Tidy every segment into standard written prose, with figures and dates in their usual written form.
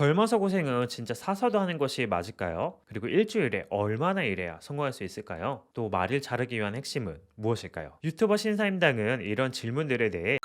젊어서 고생은 진짜 사서도 하는 것이 맞을까요? 그리고 일주일에 얼마나 일해야 성공할 수 있을까요? 또 말을 자르기 위한 핵심은 무엇일까요? 유튜버 신사임당은 이런 질문들에 대해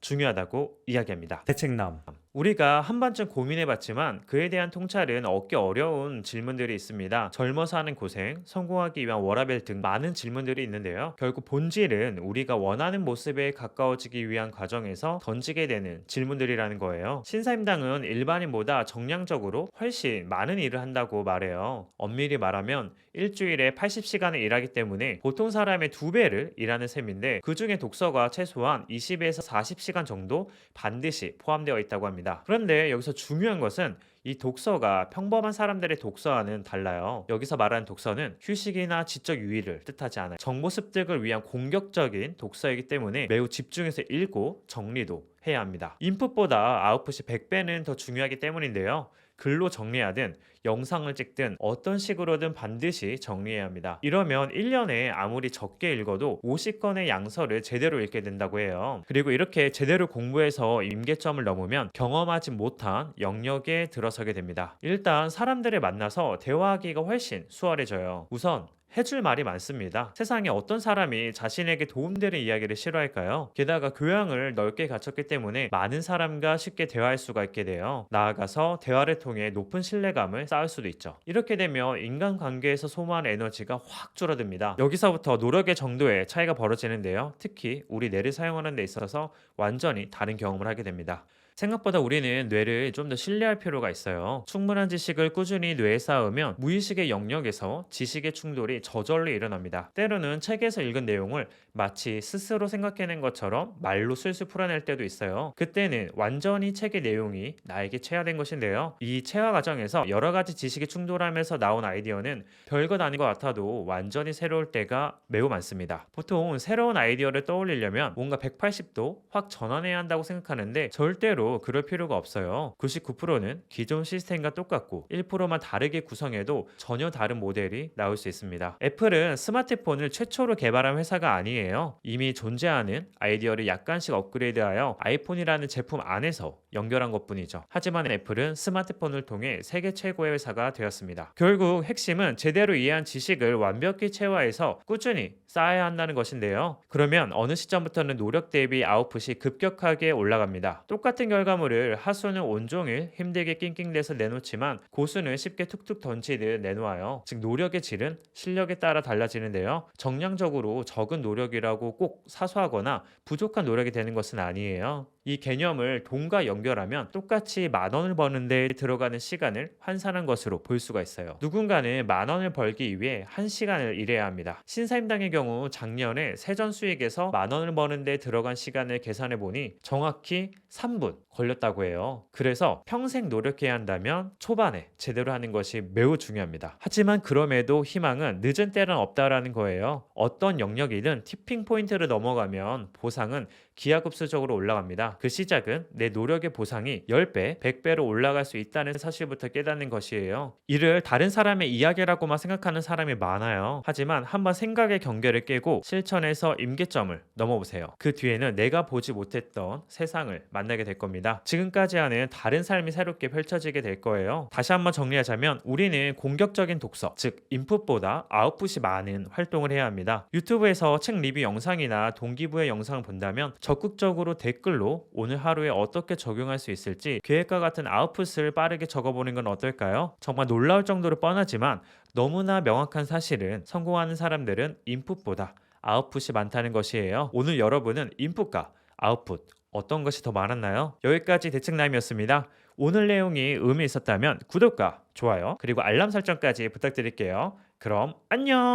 중요하다고 이야기합니다. 대책남. 우리가 한 번쯤 고민해봤지만 그에 대한 통찰은 얻기 어려운 질문들이 있습니다. 젊어서 하는 고생, 성공하기 위한 워라밸 등 많은 질문들이 있는데요. 결국 본질은 우리가 원하는 모습에 가까워지기 위한 과정에서 던지게 되는 질문들이라는 거예요. 신사임당은 일반인보다 정량적으로 훨씬 많은 일을 한다고 말해요. 엄밀히 말하면 일주일에 80시간을 일하기 때문에 보통 사람의 2배를 일하는 셈인데, 그 중에 독서가 최소한 20에서 40시간 정도 반드시 포함되어 있다고 합니다. 그런데 여기서 중요한 것은 이 독서가 평범한 사람들의 독서와는 달라요. 여기서 말하는 독서는 휴식이나 지적 유의를 뜻하지 않아요. 정보 습득을 위한 공격적인 독서이기 때문에 매우 집중해서 읽고 정리도 해야 합니다. 인풋보다 아웃풋이 100배는 더 중요하기 때문인데요. 글로 정리하든 영상을 찍든 어떤 식으로든 반드시 정리해야 합니다. 이러면 1년에 아무리 적게 읽어도 50건의 양서를 제대로 읽게 된다고 해요. 그리고 이렇게 제대로 공부해서 임계점을 넘으면 경험하지 못한 영역에 들어서게 됩니다. 일단 사람들을 만나서 대화하기가 훨씬 수월해져요. 우선 해줄 말이 많습니다. 세상에 어떤 사람이 자신에게 도움되는 이야기를 싫어할까요? 게다가 교양을 넓게 갖췄기 때문에 많은 사람과 쉽게 대화할 수가 있게 돼요. 나아가서 대화를 통해 높은 신뢰감을 쌓을 수도 있죠. 이렇게 되면 인간관계에서 소모하는 에너지가 확 줄어듭니다. 여기서부터 노력의 정도의 차이가 벌어지는데요. 특히 우리 뇌를 사용하는 데 있어서 완전히 다른 경험을 하게 됩니다. 생각보다 우리는 뇌를 좀 더 신뢰할 필요가 있어요. 충분한 지식을 꾸준히 뇌에 쌓으면 무의식의 영역에서 지식의 충돌이 저절로 일어납니다. 때로는 책에서 읽은 내용을 마치 스스로 생각해낸 것처럼 말로 술술 풀어낼 때도 있어요. 그때는 완전히 책의 내용이 나에게 체화된 것인데요. 이 체화 과정에서 여러 가지 지식이 충돌하면서 나온 아이디어는 별것 아닌 것 같아도 완전히 새로울 때가 매우 많습니다. 보통 새로운 아이디어를 떠올리려면 뭔가 180도 확 전환해야 한다고 생각하는데, 절대로 그럴 필요가 없어요. 99%는 기존 시스템과 똑같고 1%만 다르게 구성해도 전혀 다른 모델이 나올 수 있습니다. 애플은 스마트폰을 최초로 개발한 회사가 아니에요. 이미 존재하는 아이디어를 약간씩 업그레이드하여 아이폰이라는 제품 안에서 연결한 것뿐이죠. 하지만 애플은 스마트폰을 통해 세계 최고의 회사가 되었습니다. 결국 핵심은 제대로 이해한 지식을 완벽히 체화해서 꾸준히 쌓아야 한다는 것인데요. 그러면 어느 시점부터는 노력 대비 아웃풋이 급격하게 올라갑니다. 똑같은 결과물을 하수는 온종일 힘들게 낑낑대서 내놓지만 고수는 쉽게 툭툭 던지듯 내놓아요. 즉 노력의 질은 실력에 따라 달라지는데요. 정량적으로 적은 노력이라고 꼭 사소하거나 부족한 노력이 되는 것은 아니에요. 이 개념을 돈과 연결하면 똑같이 10,000원을 버는 데 들어가는 시간을 환산한 것으로 볼 수가 있어요. 누군가는 10,000원을 벌기 위해 1시간을 일해야 합니다. 신사임당의 경우 작년에 세전 수익에서 10,000원을 버는 데 들어간 시간을 계산해 보니 정확히 3분 걸렸다고 해요. 그래서 평생 노력해야 한다면 초반에 제대로 하는 것이 매우 중요합니다. 하지만 그럼에도 희망은 늦은 때는 없다라는 거예요. 어떤 영역이든 티핑 포인트를 넘어가면 보상은 기하급수적으로 올라갑니다. 그 시작은 내 노력의 보상이 10배, 100배로 올라갈 수 있다는 사실부터 깨닫는 것이에요. 이를 다른 사람의 이야기라고만 생각하는 사람이 많아요. 하지만 한번 생각의 경계를 깨고 실천해서 임계점을 넘어보세요. 그 뒤에는 내가 보지 못했던 세상을 만나게 될 겁니다. 지금까지 하는 다른 삶이 새롭게 펼쳐지게 될 거예요. 다시 한번 정리하자면 우리는 공격적인 독서, 즉 인풋보다 아웃풋이 많은 활동을 해야 합니다. 유튜브에서 책 리뷰 영상이나 동기부여 영상을 본다면 적극적으로 댓글로 오늘 하루에 어떻게 적용할 수 있을지 계획과 같은 아웃풋을 빠르게 적어보는 건 어떨까요? 정말 놀라울 정도로 뻔하지만 너무나 명확한 사실은 성공하는 사람들은 인풋보다 아웃풋이 많다는 것이에요. 오늘 여러분은 인풋과 아웃풋 어떤 것이 더 많았나요? 여기까지 대책남이었습니다. 오늘 내용이 의미 있었다면 구독과 좋아요 그리고 알람 설정까지 부탁드릴게요. 그럼 안녕.